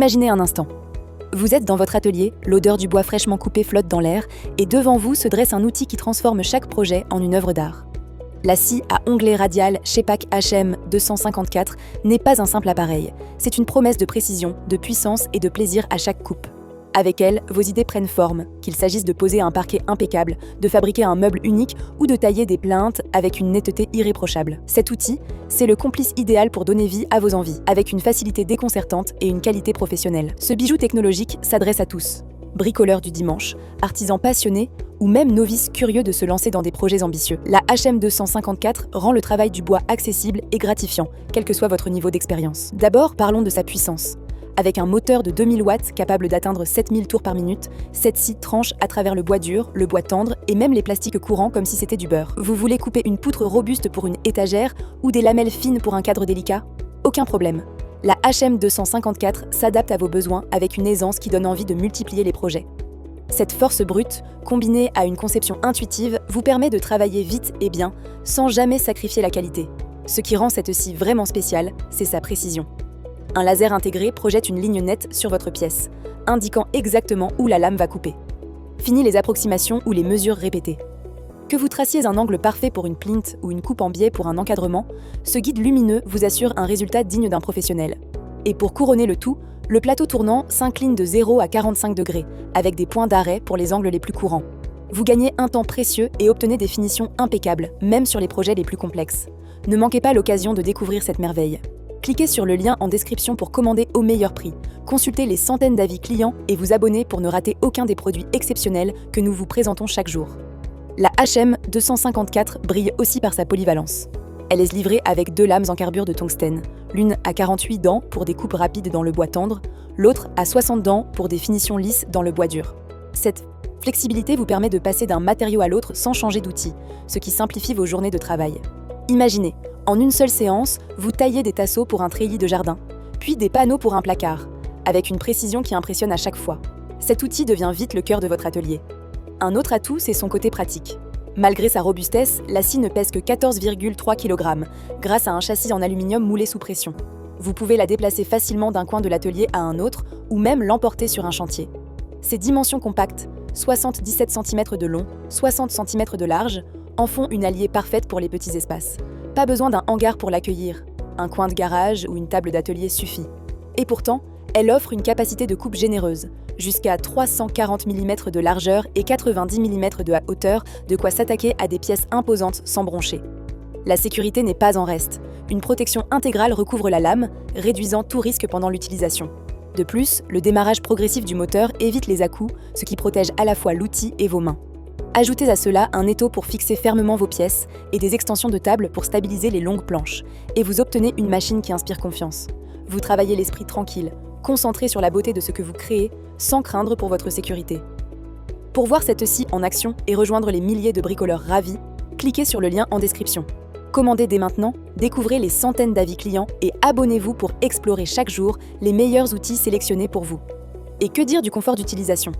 Imaginez un instant. Vous êtes dans votre atelier, l'odeur du bois fraîchement coupé flotte dans l'air, et devant vous se dresse un outil qui transforme chaque projet en une œuvre d'art. La scie à onglet radial Shepak HM254 n'est pas un simple appareil, c'est une promesse de précision, de puissance et de plaisir à chaque coupe. Avec elle, vos idées prennent forme, qu'il s'agisse de poser un parquet impeccable, de fabriquer un meuble unique ou de tailler des plinthes avec une netteté irréprochable. Cet outil, c'est le complice idéal pour donner vie à vos envies, avec une facilité déconcertante et une qualité professionnelle. Ce bijou technologique s'adresse à tous. Bricoleurs du dimanche, artisans passionnés ou même novices curieux de se lancer dans des projets ambitieux. La HM254 rend le travail du bois accessible et gratifiant, quel que soit votre niveau d'expérience. D'abord, parlons de sa puissance. Avec un moteur de 2000 watts capable d'atteindre 7000 tours par minute, cette scie tranche à travers le bois dur, le bois tendre et même les plastiques courants comme si c'était du beurre. Vous voulez couper une poutre robuste pour une étagère ou des lamelles fines pour un cadre délicat? Aucun problème. La HM254 s'adapte à vos besoins avec une aisance qui donne envie de multiplier les projets. Cette force brute, combinée à une conception intuitive, vous permet de travailler vite et bien, sans jamais sacrifier la qualité. Ce qui rend cette scie vraiment spéciale, c'est sa précision. Un laser intégré projette une ligne nette sur votre pièce, indiquant exactement où la lame va couper. Fini les approximations ou les mesures répétées. Que vous traciez un angle parfait pour une plinthe ou une coupe en biais pour un encadrement, ce guide lumineux vous assure un résultat digne d'un professionnel. Et pour couronner le tout, le plateau tournant s'incline de 0 à 45 degrés, avec des points d'arrêt pour les angles les plus courants. Vous gagnez un temps précieux et obtenez des finitions impeccables, même sur les projets les plus complexes. Ne manquez pas l'occasion de découvrir cette merveille. Cliquez sur le lien en description pour commander au meilleur prix. Consultez les centaines d'avis clients et vous abonnez pour ne rater aucun des produits exceptionnels que nous vous présentons chaque jour. La HM254 brille aussi par sa polyvalence. Elle est livrée avec 2 lames en carbure de tungstène, l'une à 48 dents pour des coupes rapides dans le bois tendre, l'autre à 60 dents pour des finitions lisses dans le bois dur. Cette flexibilité vous permet de passer d'un matériau à l'autre sans changer d'outil, ce qui simplifie vos journées de travail. Imaginez, en une seule séance, vous taillez des tasseaux pour un treillis de jardin, puis des panneaux pour un placard, avec une précision qui impressionne à chaque fois. Cet outil devient vite le cœur de votre atelier. Un autre atout, c'est son côté pratique. Malgré sa robustesse, la scie ne pèse que 14,3 kg, grâce à un châssis en aluminium moulé sous pression. Vous pouvez la déplacer facilement d'un coin de l'atelier à un autre, ou même l'emporter sur un chantier. Ses dimensions compactes, 77 cm de long, 60 cm de large, en font une alliée parfaite pour les petits espaces. Pas besoin d'un hangar pour l'accueillir, un coin de garage ou une table d'atelier suffit. Et pourtant, elle offre une capacité de coupe généreuse, jusqu'à 340 mm de largeur et 90 mm de hauteur, de quoi s'attaquer à des pièces imposantes sans broncher. La sécurité n'est pas en reste. Une protection intégrale recouvre la lame, réduisant tout risque pendant l'utilisation. De plus, le démarrage progressif du moteur évite les à-coups, ce qui protège à la fois l'outil et vos mains. Ajoutez à cela un étau pour fixer fermement vos pièces et des extensions de table pour stabiliser les longues planches, et vous obtenez une machine qui inspire confiance. Vous travaillez l'esprit tranquille, concentré sur la beauté de ce que vous créez, sans craindre pour votre sécurité. Pour voir cette scie en action et rejoindre les milliers de bricoleurs ravis, cliquez sur le lien en description. Commandez dès maintenant, découvrez les centaines d'avis clients et abonnez-vous pour explorer chaque jour les meilleurs outils sélectionnés pour vous. Et que dire du confort d'utilisation ?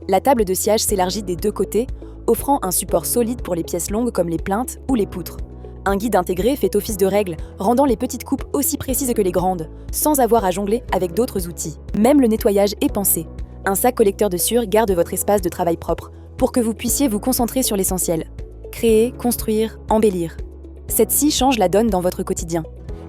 La table de sciage s'élargit des 2 côtés, offrant un support solide pour les pièces longues comme les plinthes ou les poutres. Un guide intégré fait office de règle, rendant les petites coupes aussi précises que les grandes, sans avoir à jongler avec d'autres outils. Même le nettoyage est pensé. Un sac collecteur de sur garde votre espace de travail propre, pour que vous puissiez vous concentrer sur l'essentiel. Créer, construire, embellir. Cette scie change la donne dans votre quotidien.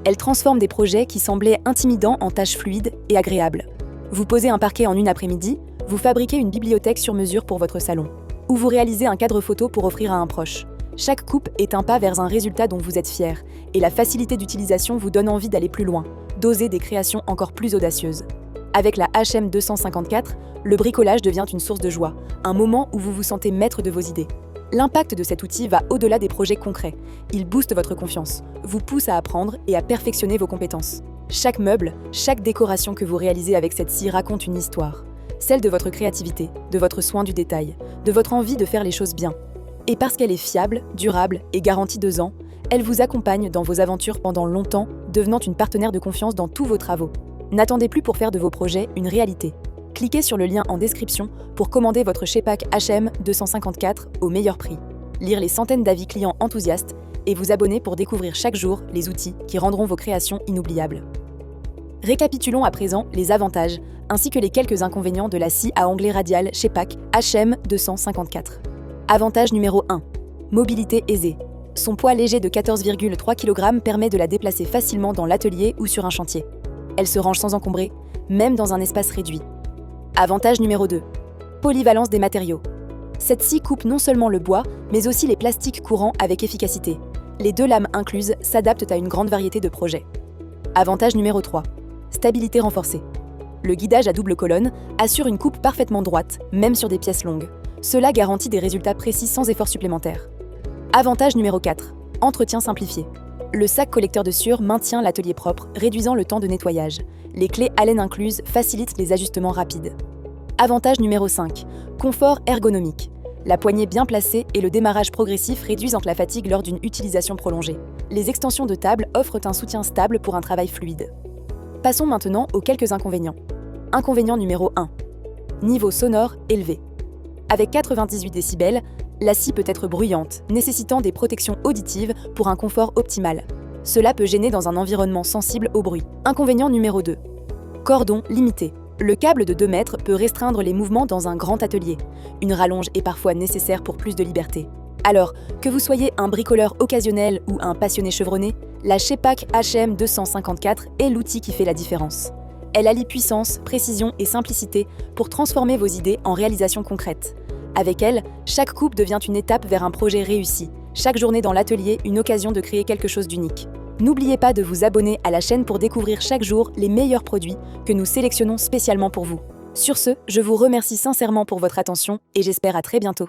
Elle transforme des projets qui semblaient intimidants en tâches fluides et agréables. Vous posez un parquet en une après-midi, vous fabriquez une bibliothèque sur mesure pour votre salon, ou vous réalisez un cadre photo pour offrir à un proche. Chaque coupe est un pas vers un résultat dont vous êtes fier, et la facilité d'utilisation vous donne envie d'aller plus loin, d'oser des créations encore plus audacieuses. Avec la HM254, le bricolage devient une source de joie, un moment où vous vous sentez maître de vos idées. L'impact de cet outil va au-delà des projets concrets. Il booste votre confiance, vous pousse à apprendre et à perfectionner vos compétences. Chaque meuble, chaque décoration que vous réalisez avec cette scie raconte une histoire. Celle de votre créativité, de votre soin du détail, de votre envie de faire les choses bien. Et parce qu'elle est fiable, durable et garantie 2 ans, elle vous accompagne dans vos aventures pendant longtemps, devenant une partenaire de confiance dans tous vos travaux. N'attendez plus pour faire de vos projets une réalité. Cliquez sur le lien en description pour commander votre Shepak HM254 au meilleur prix, lire les centaines d'avis clients enthousiastes et vous abonner pour découvrir chaque jour les outils qui rendront vos créations inoubliables. Récapitulons à présent les avantages, ainsi que les quelques inconvénients de la scie à onglet radial Shepak HM254. Avantage numéro 1. Mobilité aisée. Son poids léger de 14,3 kg permet de la déplacer facilement dans l'atelier ou sur un chantier. Elle se range sans encombrer, même dans un espace réduit. Avantage numéro 2. Polyvalence des matériaux. Cette scie coupe non seulement le bois, mais aussi les plastiques courants avec efficacité. Les 2 lames incluses s'adaptent à une grande variété de projets. Avantage numéro 3. Stabilité renforcée. Le guidage à double colonne assure une coupe parfaitement droite, même sur des pièces longues. Cela garantit des résultats précis sans effort supplémentaire. Avantage numéro 4. Entretien simplifié. Le sac collecteur de sciure maintient l'atelier propre, réduisant le temps de nettoyage. Les clés haleine incluses facilitent les ajustements rapides. Avantage numéro 5. Confort ergonomique. La poignée bien placée et le démarrage progressif réduisent la fatigue lors d'une utilisation prolongée. Les extensions de table offrent un soutien stable pour un travail fluide. Passons maintenant aux quelques inconvénients. Inconvénient numéro 1. Niveau sonore élevé. Avec 98 décibels, la scie peut être bruyante, nécessitant des protections auditives pour un confort optimal. Cela peut gêner dans un environnement sensible au bruit. Inconvénient numéro 2. Cordon limité. Le câble de 2 mètres peut restreindre les mouvements dans un grand atelier. Une rallonge est parfois nécessaire pour plus de liberté. Alors, que vous soyez un bricoleur occasionnel ou un passionné chevronné, la Shepak HM254 est l'outil qui fait la différence. Elle allie puissance, précision et simplicité pour transformer vos idées en réalisations concrètes. Avec elle, chaque coupe devient une étape vers un projet réussi. Chaque journée dans l'atelier, une occasion de créer quelque chose d'unique. N'oubliez pas de vous abonner à la chaîne pour découvrir chaque jour les meilleurs produits que nous sélectionnons spécialement pour vous. Sur ce, je vous remercie sincèrement pour votre attention et j'espère à très bientôt.